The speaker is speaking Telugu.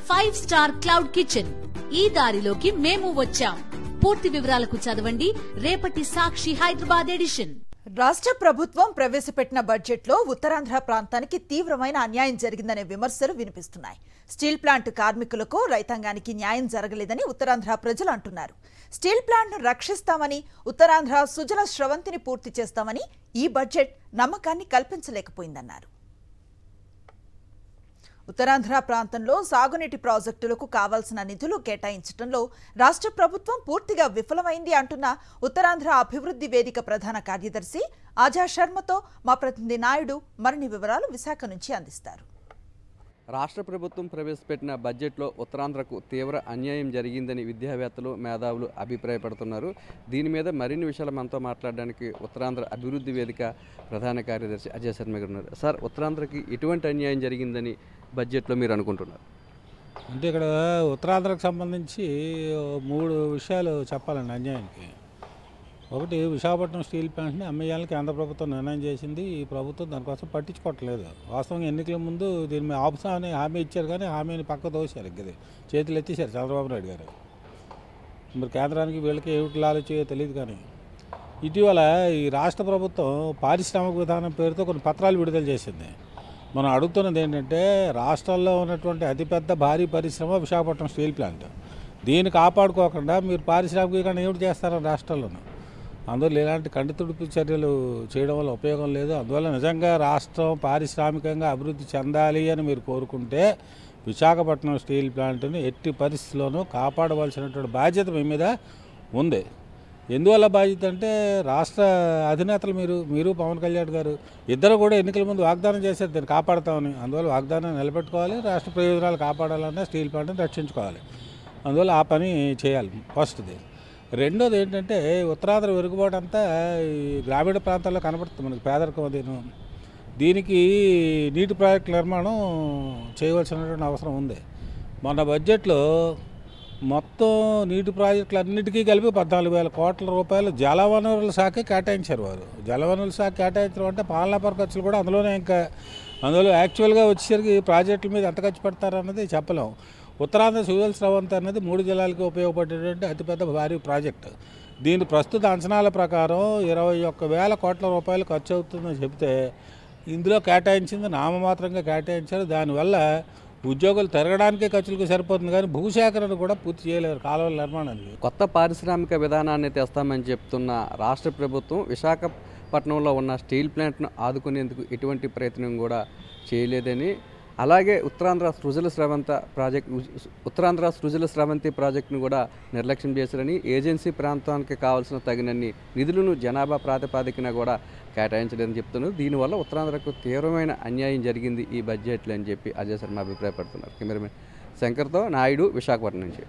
5 స్టార్ క్లౌడ్ కిచెన్. ఈ దారిలోకి మేము వచ్చాం. పూర్తి వివరాలకు చదవండి రేపటి సాక్షి హైదరాబాద్ ఎడిషన్. రాష్ట్ర ప్రభుత్వం ప్రవేశపెట్టిన బడ్జెట్లో ఉత్తరాంధ్ర ప్రాంతానికి తీవ్రమైన అన్యాయం జరిగిందనే విమర్శలు వినిపిస్తున్నాయి. స్టీల్ ప్లాంట్ కార్మికులకు, రైతాంగానికి న్యాయం జరగలేదని ఉత్తరాంధ్ర ప్రజలు అంటున్నారు. స్టీల్ ప్లాంట్ను రక్షిస్తామని, ఉత్తరాంధ్ర సుజల స్రవంతిని పూర్తి చేస్తామని ఈ బడ్జెట్ నమ్మకాన్ని కల్పించలేకపోయిందన్నారు. ఉత్తరాంధ్ర ప్రాంతంలో సాగునీటి ప్రాజెక్టులకు కావాల్సిన నిధులు కేటాయించడంలో రాష్ట్ర ప్రభుత్వం పూర్తిగా విఫలమైంది అంటున్న ఉత్తరాంధ్ర అభివృద్ధి వేదిక ప్రధాన కార్యదర్శి ఆజా శర్మతో మా ప్రతినిధి నాయుడు మరిన్ని వివరాలు విశాఖ నుంచి అందిస్తారు. రాష్ట్ర ప్రభుత్వం ప్రవేశపెట్టిన బడ్జెట్లో ఉత్తరాంధ్రకు తీవ్ర అన్యాయం జరిగిందని విద్యావేత్తలు, మేధావులు అభిప్రాయపడుతున్నారు. దీని మీద మరిన్ని విషయాలు మనతో మాట్లాడడానికి ఉత్తరాంధ్ర అభివృద్ధి వేదిక ప్రధాన కార్యదర్శి అజయ్ శర్మ గారు ఉన్నారు. సార్, ఉత్తరాంధ్రకి ఎటువంటి అన్యాయం జరిగిందని బడ్జెట్లో మీరు అనుకుంటున్నారు? అంటే ఇక్కడ ఉత్తరాంధ్రకు సంబంధించి 3 విషయాలు చెప్పాలండి అన్యాయానికి. ఒకటి, విశాఖపట్నం స్టీల్ ప్లాంట్ని అమ్మేయాలని కేంద్ర ప్రభుత్వం నిర్ణయం చేసింది. ఈ ప్రభుత్వం దానికోసం పట్టించుకోవట్లేదు. వాస్తవంగా ఎన్నికల ముందు దీని మీద ఆపుతామని హామీ ఇచ్చారు, కానీ హామీని పక్క తోసారు. ఇది చేతులు ఎత్తేసారు చంద్రబాబు నాయుడు గారు. మరి కేంద్రానికి వీళ్ళకి ఏమిటి ఆలోచన తెలియదు. కానీ ఇటీవల ఈ రాష్ట్ర ప్రభుత్వం పారిశ్రామిక విధానం పేరుతో కొన్ని పత్రాలు విడుదల చేసింది. మనం అడుగుతున్నది ఏంటంటే, రాష్ట్రాల్లో ఉన్నటువంటి అతిపెద్ద భారీ పరిశ్రమ విశాఖపట్నం స్టీల్ ప్లాంట్. దీన్ని కాపాడుకోకుండా మీరు పారిశ్రామికీకరణ ఏమిటి చేస్తారని రాష్ట్రాల్లోనూ. అందువల్ల ఇలాంటి కంటితుడుపు చర్యలు చేయడం వల్ల ఉపయోగం లేదు. అందువల్ల నిజంగా రాష్ట్రం పారిశ్రామికంగా అభివృద్ధి చెందాలి అని మీరు కోరుకుంటే విశాఖపట్నం స్టీల్ ప్లాంట్ని ఎట్టి పరిస్థితుల్లోనూ కాపాడవలసినటువంటి బాధ్యత మీ మీద ఉంది. ఎందువల్ల బాధ్యత అంటే, రాష్ట్ర అధినేతలు మీరు పవన్ కళ్యాణ్ గారు ఇద్దరు కూడా ఎన్నికల ముందు వాగ్దానం చేశారు దీన్ని కాపాడుతామని. అందువల్ల వాగ్దానం నిలబెట్టుకోవాలి, రాష్ట్ర ప్రయోజనాలు కాపాడాలన్నా స్టీల్ ప్లాంట్ని రక్షించుకోవాలి. అందువల్ల ఆ పని చేయాలి ఫస్ట్ది. రెండోది ఏంటంటే, ఉత్తరాంధ్ర వెరుగుబాటు అంతా ఈ గ్రామీణ ప్రాంతాల్లో కనబడుతుంది మనకి, పేదరికం అదేను. దీనికి నీటి ప్రాజెక్టు నిర్మాణం చేయవలసినటువంటి అవసరం ఉంది. మొన్న బడ్జెట్లో మొత్తం నీటి ప్రాజెక్టులన్నిటికీ కలిపి 14,000 కోట్ల రూపాయలు జలవనరుల శాఖ కేటాయించారు వారు. జలవనరుల శాఖ కేటాయించడం అంటే పాలనా ఖర్చులు కూడా అందులోనే. అందులో యాక్చువల్గా వచ్చేసరికి ప్రాజెక్టుల మీద ఎంత ఖర్చు పెడతారన్నది చెప్పలేం. ఉత్తరాంధ్ర సుజల స్రవంతి అనేది 3 జిల్లాలకు ఉపయోగపడేటువంటి అతిపెద్ద భారీ ప్రాజెక్టు. దీని ప్రస్తుత అంచనాల ప్రకారం 21,000 కోట్ల రూపాయలు ఖర్చు అవుతుందని చెబితే, ఇందులో కేటాయించింది నామమాత్రంగా కేటాయించారు. దానివల్ల ఉద్యోగులు తిరగడానికే ఖర్చులకు సరిపోతుంది, కానీ భూసేకరణ కూడా పూర్తి చేయలేరు కాలువల నిర్మాణానికి. కొత్త పారిశ్రామిక విధానాన్ని తెస్తామని చెప్తున్న రాష్ట్ర ప్రభుత్వం విశాఖపట్నంలో ఉన్న స్టీల్ ప్లాంట్ను ఆదుకునేందుకు ఎటువంటి ప్రయత్నం కూడా చేయలేదని, అలాగే ఉత్తరాంధ్ర సృజల స్రవంతి ప్రాజెక్టును కూడా నిర్లక్ష్యం చేశారని, ఏజెన్సీ ప్రాంతానికి కావాల్సిన తగినన్ని నిధులను జనాభా ప్రాతిపాదికన కూడా కేటాయించలేదని చెప్తున్నారు. దీనివల్ల ఉత్తరాంధ్రకు తీవ్రమైన అన్యాయం జరిగింది ఈ బడ్జెట్లో అని చెప్పి అజయ్ శర్మ అభిప్రాయపడుతున్నారు. కెమెరామెన్ శంకర్తో నాయుడు, విశాఖపట్నం నుంచి.